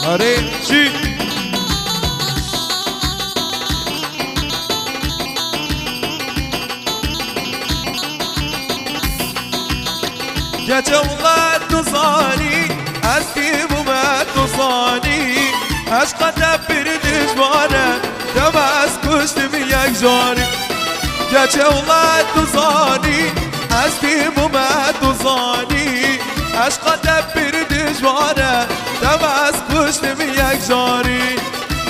آره چی؟ گچه اونقدر دوزانی از کی بومد دوزانی عشق دبیر دشواره دم از کشتم یک جاری گچه اونقدر دوزانی از کی بومد دوزانی عشق دبیر دشواره دم از کشتم یک جاری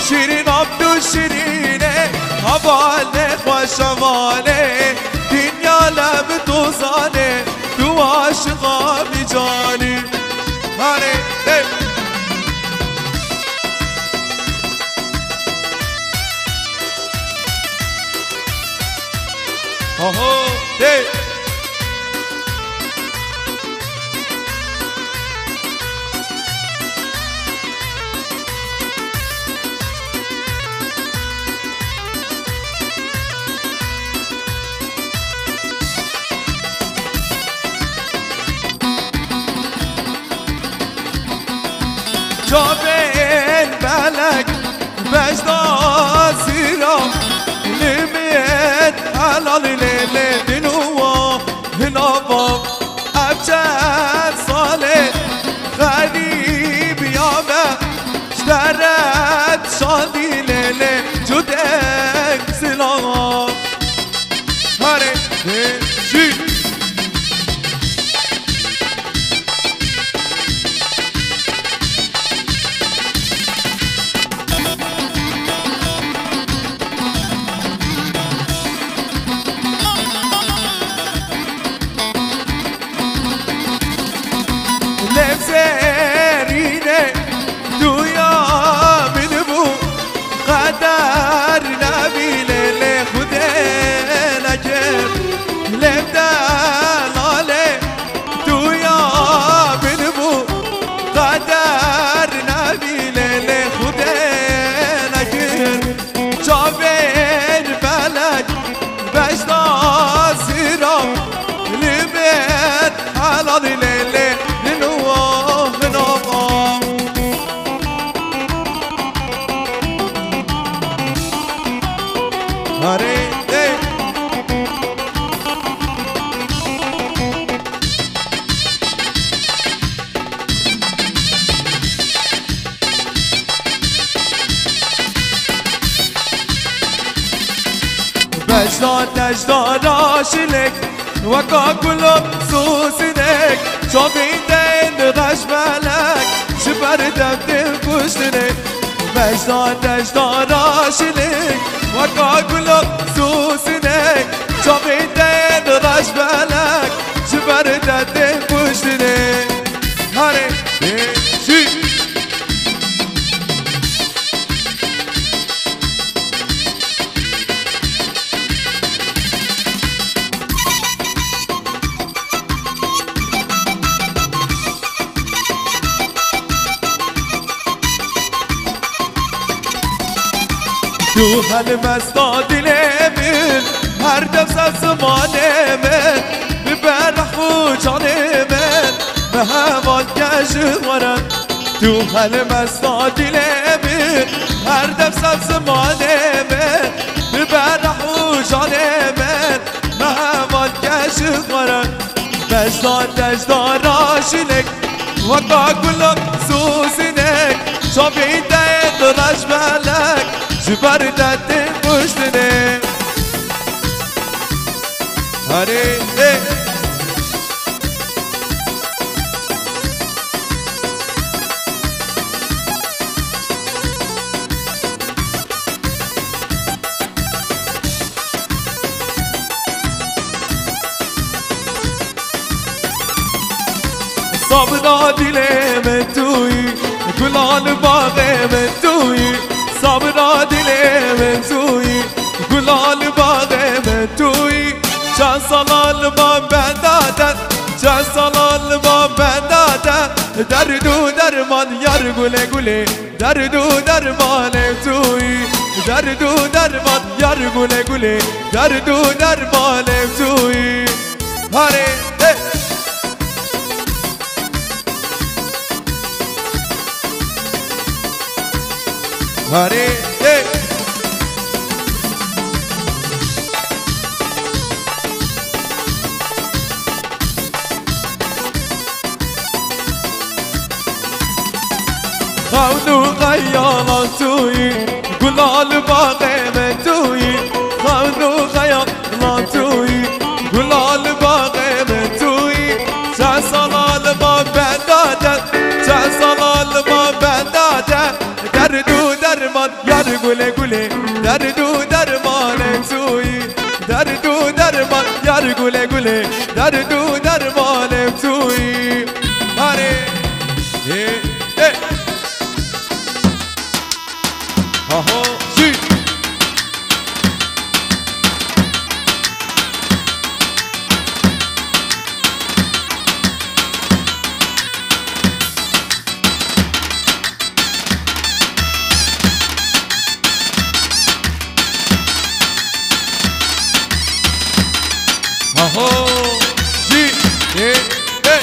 شیرین آب دو شیرینه حواله خوشماله دنیا لب دوزانه تو عاشقا بی جانی هاره آهو جابین بلک بجدا زیرا لیمید حلال لیلی دنوا هنوا ابجد ساله غریب یامه شترد شادی لیلی جدک سلام هره شی زرینه دویا بنبو قدر نبیله خوده نکر لبده لاله دویا بنبو قدر نبیله خوده نکر جابین بلک بجدا زیرا لیمت حلال لیله هره بجدان نجدان آشلک وکا کلم سوسنک شابین دین غش ملک شبر دم کشتنک بجدان نجدان آشلک وکا کلم سوسنک شابین دین غش ملک شبر دم کشتنک هره شی تو حل مستا دل من هر دفت زمان من ببر خو جان من به همان کشورم تو حل مستا دل من هر دفت زمان من ببر خو جان من به همان کشورم بجدان دجدان راشنک وکا کلم سوسنک شابین دید رش ملک جبر دادن پشتنه هره صابنا دل من توی گلان باغ من توی صابنا دل من توی گلان باغ من توی چند سال ما بندادن چند سال ما بندادن درد و درمان یار گله گله درد و درمان توی درد و درمان یار گله گله درد و درمان توی هره هاري خونو خيالا توي قلال باغي متوي خونو خيالا توي قلال باغي متوي تعصلال ما بنداده تعصلال ما بنداده دردو درمان يار قولي قولي دردو درمان توي دردو درمان يار قولي قولي دردو درمان توي هاري ايه ايه اهو شي اهو شي ايه ايه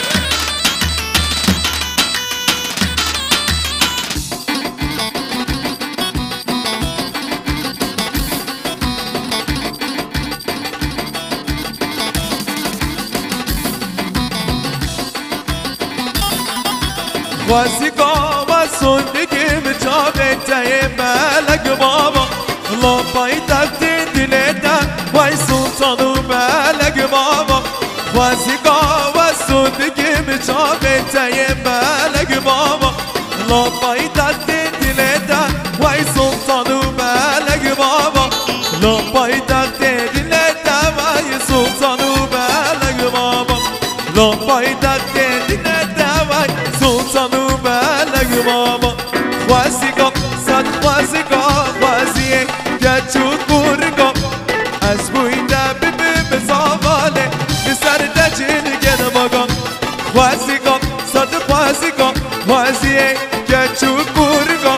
واسقا وصندقي مجابته مالك بابا الله بايتك دلتا واي سلطان مالك بابا واسقا وصندقي مجابته مالك بابا الله بايتك دلتا واي سلطان مالك بابا الله بايتك دلتا واي سلطان مالك بابا الله بايتك دلتا واي سلطان مالك بابا خوازيقا صد خوازيقا خوازيه گچود بورگا از بوینده ببیم زاواله بسر دجین گن باگا خوازيقا صد خوازيقا خوازيه گچود بورگا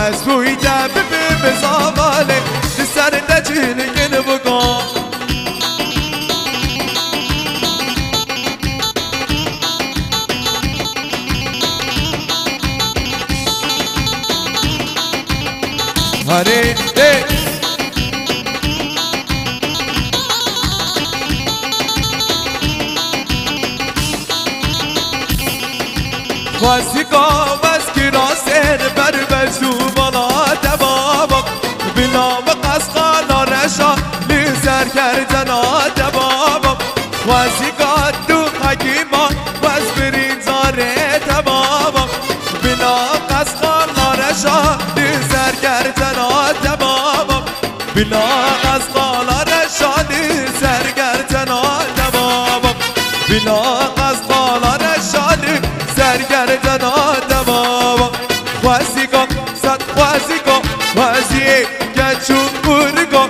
از بوینده ببیم زاواله بسر دجین گن باگا هاري ايه واسقا واسكرا سير بربزو بلا دبابا بلا وقسقا نارشا لسر كردنا دبابا واسقا دو حكيما واسبرين زاره دبابا بلا قسقا نارشا لسر كردنا دبابا بلا قسقا نارشا لسر كردنا دبابا بلا قسقا نارشا سرگردن آدم خوازیگا صد خوازیگا خوازیه گچون بورگا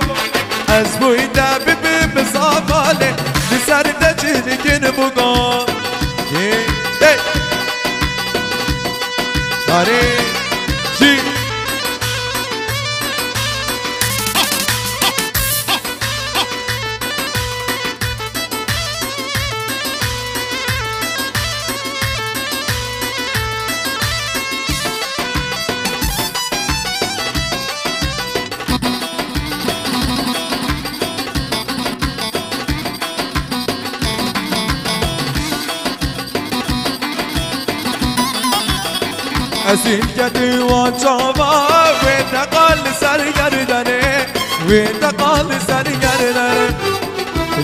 از بوینده ببیم زاواله لسر دجینگین بگا داره چی اسیل کدی و چاوا و تقال سرگردنه و تقال سرگردنه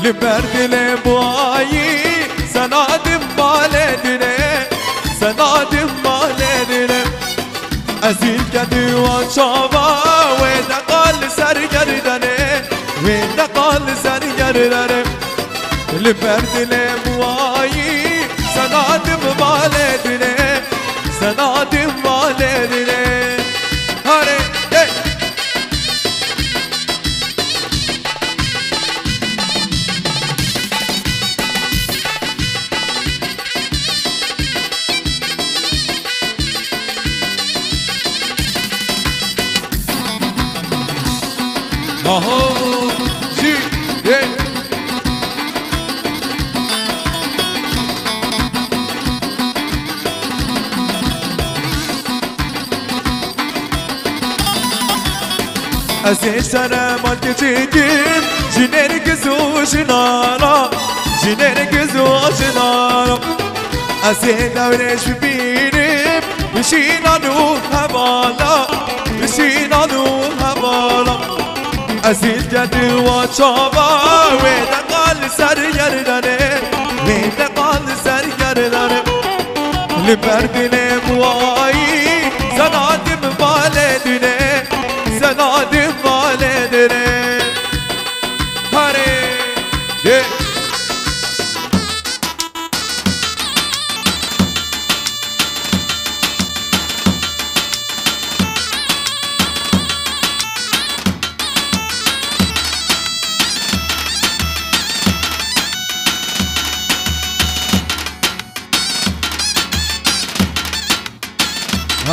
لبردل بوایی سنادم بالدنه سنادم بالدنه اسیل کدی و چاوا و تقال سرگردنه و تقال سرگردنه لبردل بوایی سنادم بالدنه سنادم والدine هاري hey. Oh, gee, yeah. ازش سرمان که چیدیم جنر گزو جنارا جنر گزو جنارا ازه دورش ببینیم بشینانو حوالا بشینانو حوالا ازید گدو و چابا ویدقال سر گردنه ویدقال سر گردنه لبردن موایی زنادم بالدنه زنادم بالدنه هره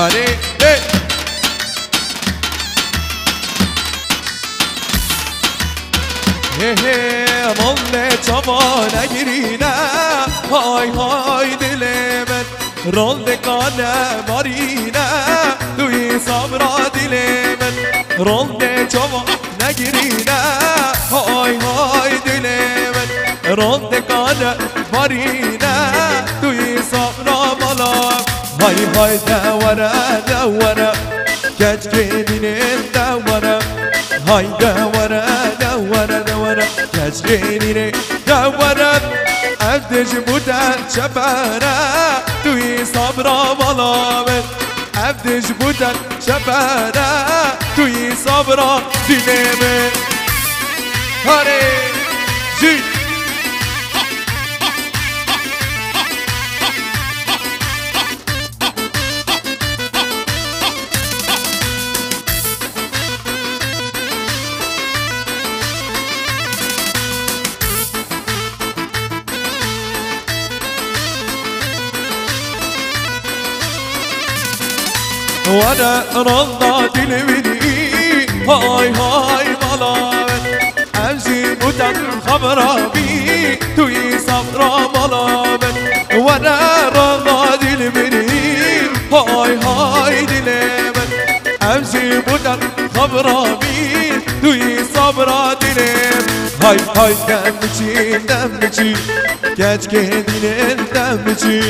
هره مال چوانه گیرینه های های دل من رول دکانه مارینه توی صبرا دل من رول چوانه گیرینه های های دل من رول دکانه مارینه توی صبرا مالا های های دوره دوره کج کدین دوره های دوره دوره دوره کج کدین دوره افدش بودن شبره توی صبرا بالا من افدش بودن شبره توی صبرا دینه من هره جی وانا رضا دلبدي هاي هاي ملاوت امشي مدن خبرا بي توي صبرا ملاوت وانا رضا دلبدي هاي هاي دلبت امشي مدن خبرا بي توي صبرا دلبت هاي هاي دمشي دمشي كاج كدين دمشي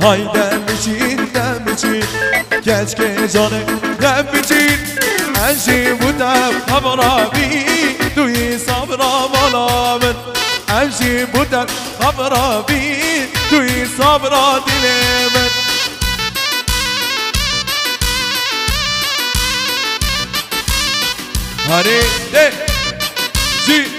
هاي دمشي دمشي کج که جانه دم بچین انشی بودم خبرابی توی صبرا بالا من انشی بودم خبرابی توی صبرا دل من هره ده جی